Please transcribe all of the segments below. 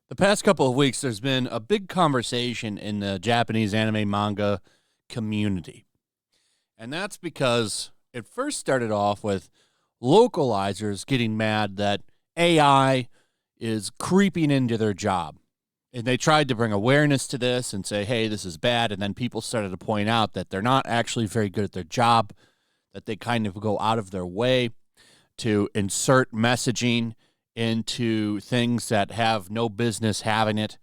The past couple of weeks, there's been a big conversation in the Japanese anime manga community. And that's because it first started off with localizers getting mad that AI is creeping into their job. And they tried to bring awareness to this and say, hey, this is bad. And then people started to point out that they're not actually very good at their job, that they kind of go out of their way to insert messaging into things that have no business having it.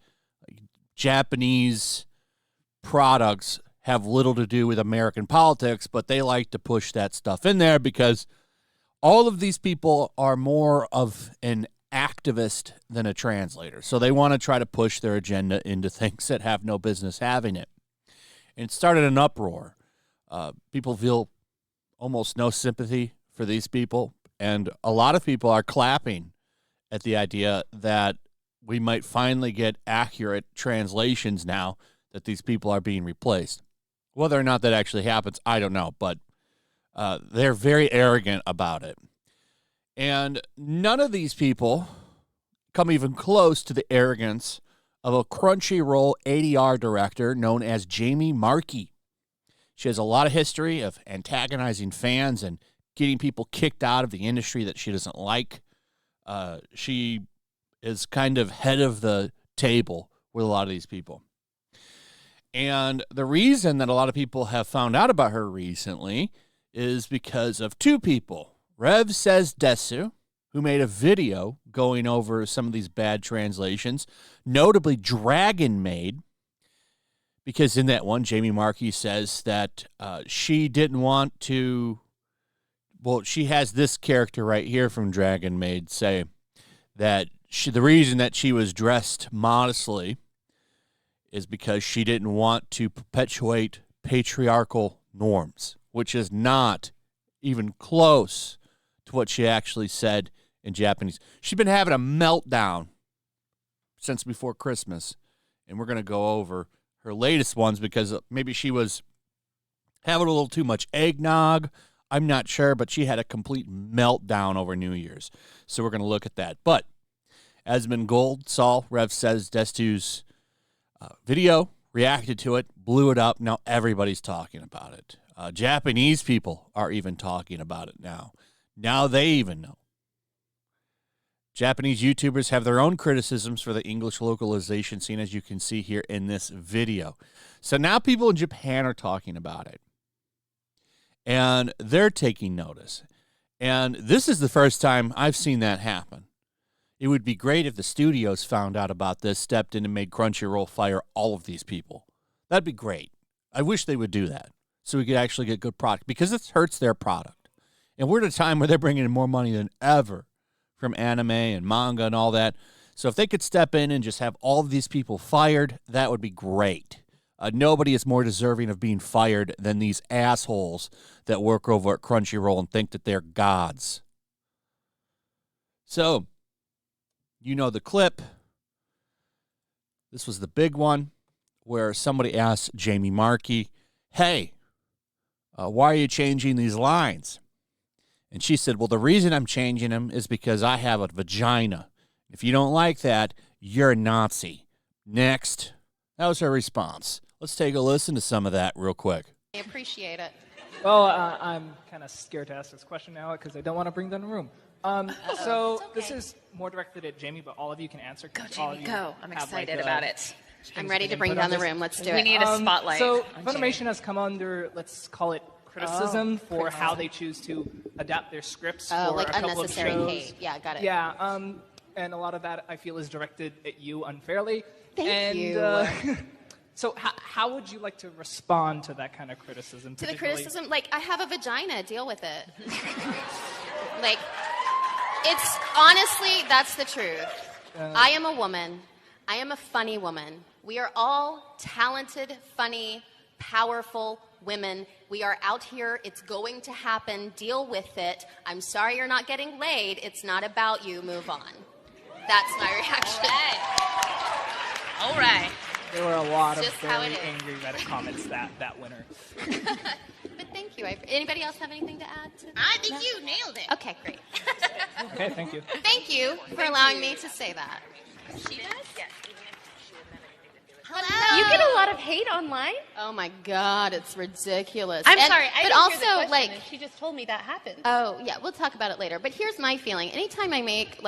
Japanese products have little to do with American politics, but they like to push that stuff in there because all of these people are more of an activist than a translator. So they want to try to push their agenda into things that have no business having it. And it started an uproar. People feel almost no sympathy for these people, and a lot of people are clapping at the idea that we might finally get accurate translations now that these people are being replaced. Whether or not that actually happens, I don't know, but they're very arrogant about it. And none of these people come even close to the arrogance of a Crunchyroll ADR director known as Jamie Marchi. She has a lot of history of antagonizing fans and getting people kicked out of the industry that she doesn't like. She is kind of head of the table with a lot of these people. And the reason that a lot of people have found out about her recently is because of two people. Rev Says Desu, who made a video going over some of these bad translations, notably Dragon Maid, because in that one, Jamie Marchi says that she didn't want to. Well, she has this character right here from Dragon Maid say that the reason that she was dressed modestly is because she didn't want to perpetuate patriarchal norms, which is not even close to what she actually said in Japanese. She's been having a meltdown since before Christmas, and we're going to go over her latest ones because maybe she was having a little too much eggnog. I'm not sure, but she had a complete meltdown over New Year's. So we're going to look at that. But Asmund Gold saw Rev Says Destu's video, reacted to it, blew it up. Now everybody's talking about it. Japanese people are even talking about it now. Now they even know. Japanese YouTubers have their own criticisms for the English localization scene, as you can see here in this video. So now people in Japan are talking about it. And they're taking notice. And this is the first time I've seen that happen. It would be great if the studios found out about this, stepped in and made Crunchyroll fire all of these people. That'd be great. I wish they would do that so we could actually get good product because it hurts their product. And we're at a time where they're bringing in more money than ever from anime and manga and all that. So if they could step in and just have all of these people fired, that would be great. Nobody is more deserving of being fired than these assholes that work over at Crunchyroll and think that they're gods. So, you know the clip. This was the big one where somebody asked Jamie Marchi, hey, why are you changing these lines? And she said, well, the reason I'm changing them is because I have a vagina. If you don't like that, you're a Nazi. Next. That was her response. Let's take a listen to some of that real quick. I appreciate it. Well, I'm kind of scared to ask this question now because I don't want to bring down the room. So okay. This is more directed at Jamie, but all of you can answer. Go, all Jamie, of you go. I'm have, excited like, about it. I'm ready to bring down the room. Let's do it. We need a spotlight. So on Funimation Jamie. has come under, let's call it, criticism for how they choose to adapt their scripts for like a couple of unnecessary shows. hate. Yeah, got it. Yeah, and a lot of that I feel is directed at you unfairly. Thank you. So how would you like to respond to that kind of criticism? To the criticism, like, I have a vagina. Deal with it. Like, it's honestly, that's the truth. I am a woman. I am a funny woman. We are all talented, funny, powerful women. We are out here. It's going to happen. Deal with it. I'm sorry you're not getting laid. It's not about you. Move on. That's my reaction. All right. There were a lot of Just how very it is. angry Reddit comments that winter. But but thank you. Anybody else have anything to add? I think you nailed it. Okay, great. Okay, thank you. Thank you for allowing me to say that. She does? Yes. Hello. You get a lot of hate online? Oh my God, it's ridiculous. I'm sorry, I but didn't also hear the question, like, and she just told me that happened. oh yeah, we'll talk about it later. But here's my feeling: anytime I make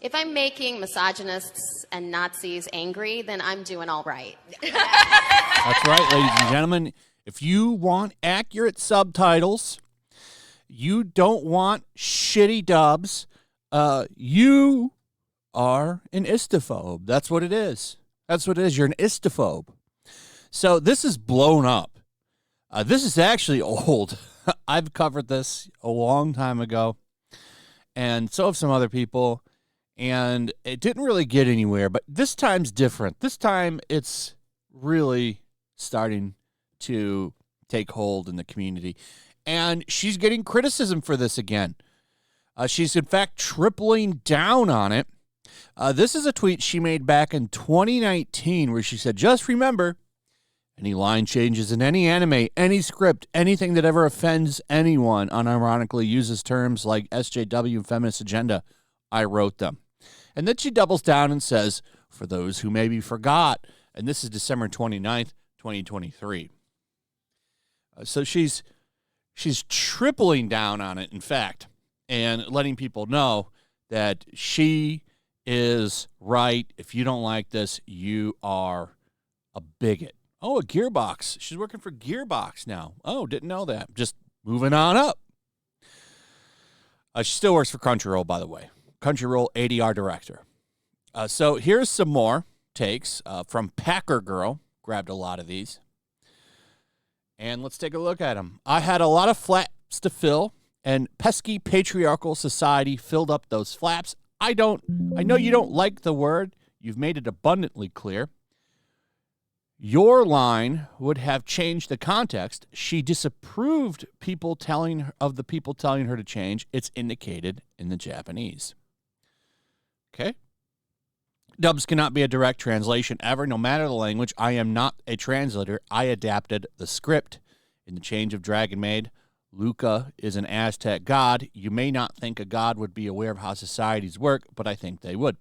if I'm making misogynists and Nazis angry, then I'm doing all right. That's right, ladies and gentlemen. If you want accurate subtitles, you don't want shitty dubs, you are an istophobe. That's what it is. That's what it is. You're an istophobe. So this is blown up. This is actually old. I've covered this a long time ago, and so have some other people, and it didn't really get anywhere. But this time's different. This time it's really starting to take hold in the community, and she's getting criticism for this again. She's, in fact, tripling down on it. This is a tweet she made back in 2019 where she said, just remember, any line changes in any anime, any script, anything that ever offends anyone unironically uses terms like SJW and feminist agenda. I wrote them. And then she doubles down and says, for those who maybe forgot, and this is December 29th, 2023. So she's tripling down on it, in fact, and letting people know that she is right. If you don't like this, you are a bigot. Oh, a Gearbox. She's working for Gearbox now. Oh, didn't know that. Just moving on up. She still works for Crunchyroll, by the way. Crunchyroll ADR director. So here's some more takes from Packer Girl. Grabbed a lot of these. And let's take a look at them. I had a lot of flaps to fill, and pesky patriarchal society filled up those flaps. I know you don't like the word. You've made it abundantly clear. Your line would have changed the context. She disapproved the people telling her to change. It's indicated in the Japanese. Okay? Dubs cannot be a direct translation ever, no matter the language. I am not a translator. I adapted the script. In the Change of Dragon Maid, Luca is an Aztec god. You may not think a god would be aware of how societies work, but I think they would.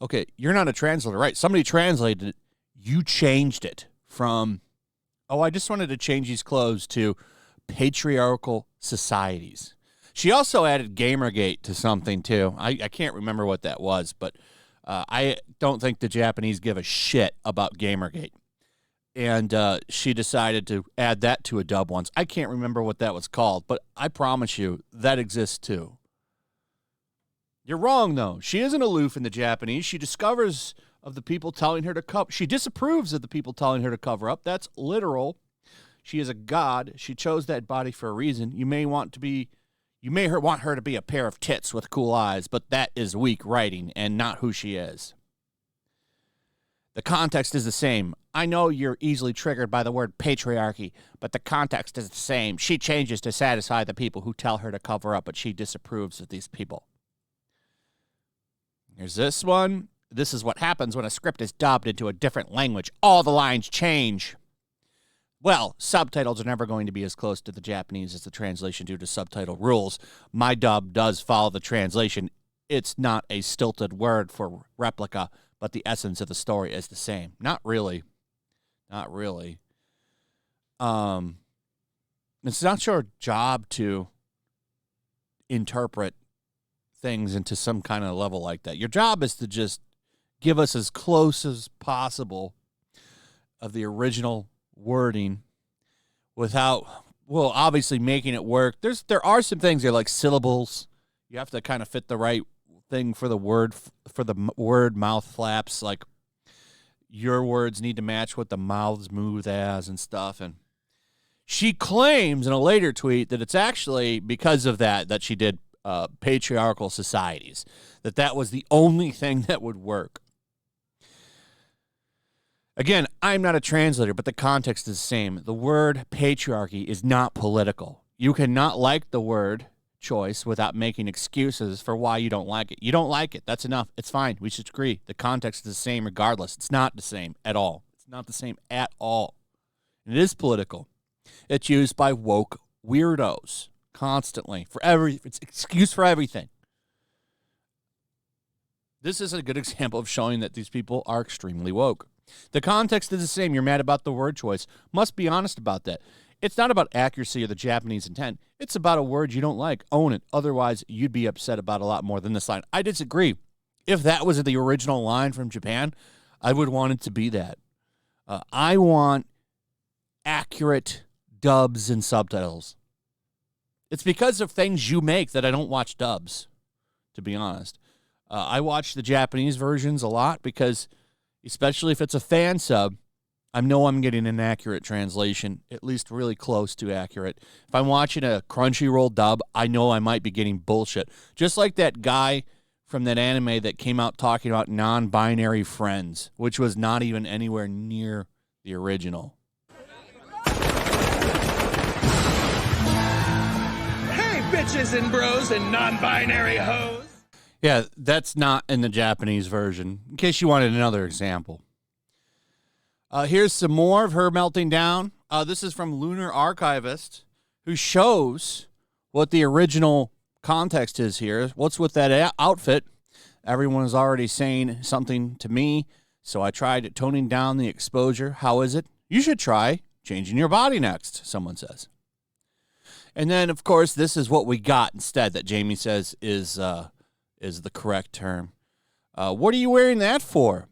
Okay, you're not a translator, right? Somebody translated it. You changed it from, I just wanted to change these clothes to patriarchal societies. She also added Gamergate to something, too. I can't remember what that was, but I don't think the Japanese give a shit about Gamergate. And she decided to add that to a dub once. I can't remember what that was called, but I promise you that exists too. You're wrong, though. She isn't aloof in the Japanese. She discovers of the people telling her to cover. She disapproves of the people telling her to cover up. That's literal. She is a god. She chose that body for a reason. You may want her to be a pair of tits with cool eyes, but that is weak writing and not who she is. The context is the same. I know you're easily triggered by the word patriarchy, but the context is the same. She changes to satisfy the people who tell her to cover up, but she disapproves of these people. Here's this one. This is what happens when a script is dubbed into a different language. All the lines change. Well, subtitles are never going to be as close to the Japanese as the translation due to subtitle rules. My dub does follow the translation. It's not a stilted word for replica, but the essence of the story is the same. Not really. Not really. It's not your job to interpret things into some kind of level like that. Your job is to just give us as close as possible of the original wording without, obviously making it work. There are some things there like syllables. You have to kind of fit the right thing for the word mouth flaps. Like your words need to match what the mouths move as and stuff. And she claims in a later tweet that it's actually because of that she did patriarchal societies, that was the only thing that would work. Again, I'm not a translator, but the context is the same. The word patriarchy is not political. You cannot like the word choice without making excuses for why you don't like it. You don't like it. That's enough. It's fine. We should agree. The context is the same regardless. It's not the same at all. It's not the same at all. And it is political. It's used by woke weirdos constantly for it's an excuse for everything. This is a good example of showing that these people are extremely woke. The context is the same. You're mad about the word choice. Must be honest about that. It's not about accuracy or the Japanese intent. It's about a word you don't like. Own it. Otherwise, you'd be upset about a lot more than this line. I disagree. If that was the original line from Japan, I would want it to be that. I want accurate dubs and subtitles. It's because of things you make that I don't watch dubs, to be honest. I watch the Japanese versions a lot because, especially if it's a fan sub, I know I'm getting an accurate translation, at least really close to accurate. If I'm watching a Crunchyroll dub, I know I might be getting bullshit. Just like that guy from that anime that came out talking about non-binary friends, which was not even anywhere near the original. Hey, bitches and bros and non-binary hoes. Yeah, that's not in the Japanese version, in case you wanted another example. Here's some more of her melting down. This is from Lunar Archivist, who shows what the original context is here. What's with that outfit? Everyone is already saying something to me, so I tried toning down the exposure. How is it? You should try changing your body next, someone says. And then, of course, this is what we got instead that Jamie says is the correct term. What are you wearing that for?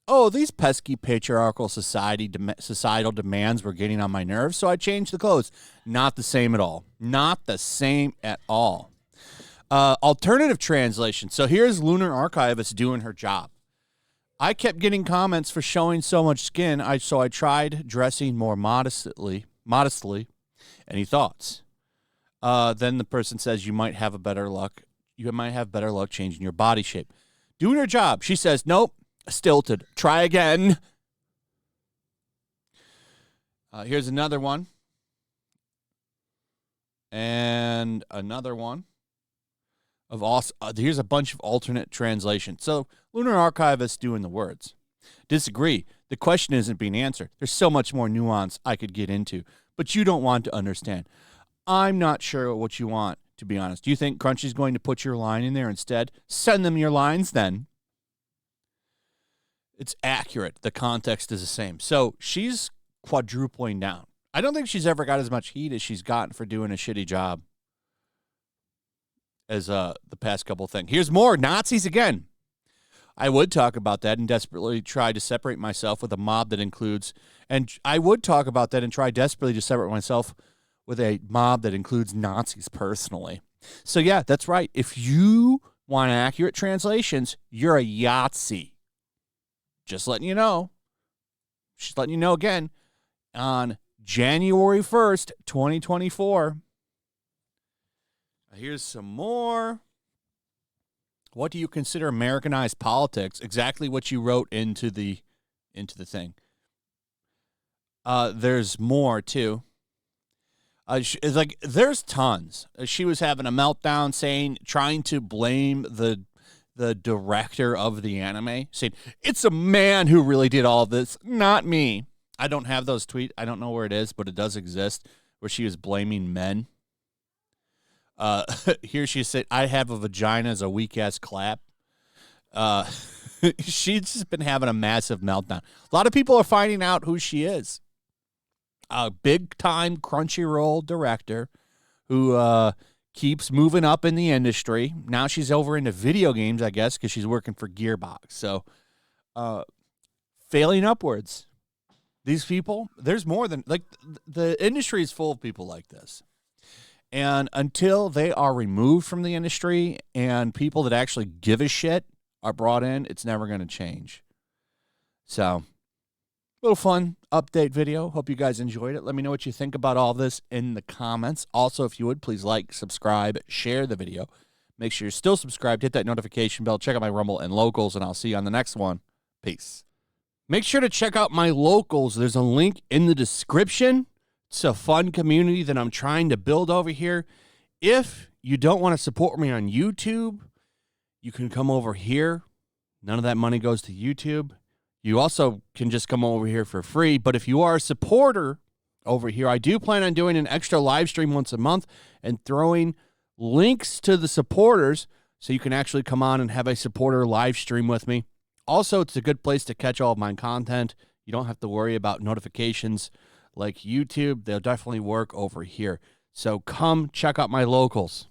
Oh, these pesky patriarchal societal demands were getting on my nerves, so I changed the clothes. Not the same at all. Not the same at all. Alternative translation. So here's Lunar Archivist doing her job. I kept getting comments for showing so much skin, so I tried dressing more modestly. Any thoughts? Then the person says you might have better luck changing your body shape. Doing her job. She says, nope, stilted. Try again. Here's another one. And another one. Here's a bunch of alternate translations. So, Lunar Archivist doing the words. Disagree. The question isn't being answered. There's so much more nuance I could get into, but you don't want to understand. I'm not sure what you want, to be honest. Do you think Crunchy's going to put your line in there instead? Send them your lines then. It's accurate. The context is the same. So she's quadrupling down. I don't think she's ever got as much heat as she's gotten for doing a shitty job as the past couple things. Here's more Nazis again. I would talk about that and desperately try to separate myself with a mob that includes, and I would talk about that and try desperately to separate myself with a mob that includes Nazis personally. So yeah, that's right. If you want accurate translations, you're a Yahtzee. Just letting you know. Just letting you know again. On January 1st, 2024. Here's some more. What do you consider Americanized politics? Exactly what you wrote into the thing. There's more too. It's like there's tons. She was having a meltdown, trying to blame the director of the anime, saying it's a man who really did all this, not me. I don't have those tweets. I don't know where it is, but it does exist, where she was blaming men. Here she said, I have a vagina as a weak-ass clap. She's just been having a massive meltdown. A lot of people are finding out who she is. A big-time Crunchyroll director who keeps moving up in the industry. Now she's over into video games, I guess, because she's working for Gearbox. So, failing upwards. These people, there's more than, like, the industry is full of people like this. And until they are removed from the industry and people that actually give a shit are brought in, it's never going to change. So, little fun update video. Hope you guys enjoyed it. Let me know what you think about all this in the comments. Also, if you would, please like, subscribe, share the video. Make sure you're still subscribed. Hit that notification bell. Check out my Rumble and Locals, and I'll see you on the next one. Peace. Make sure to check out my Locals. There's a link in the description. It's a fun community that I'm trying to build over here. If you don't want to support me on YouTube, you can come over here. None of that money goes to YouTube. You also can just come over here for free. But if you are a supporter over here. I do plan on doing an extra live stream once a month and throwing links to the supporters so you can actually come on and have a supporter live stream with me. Also, it's a good place to catch all of my content. You don't have to worry about notifications like YouTube. They'll definitely work over here. So come check out my locals.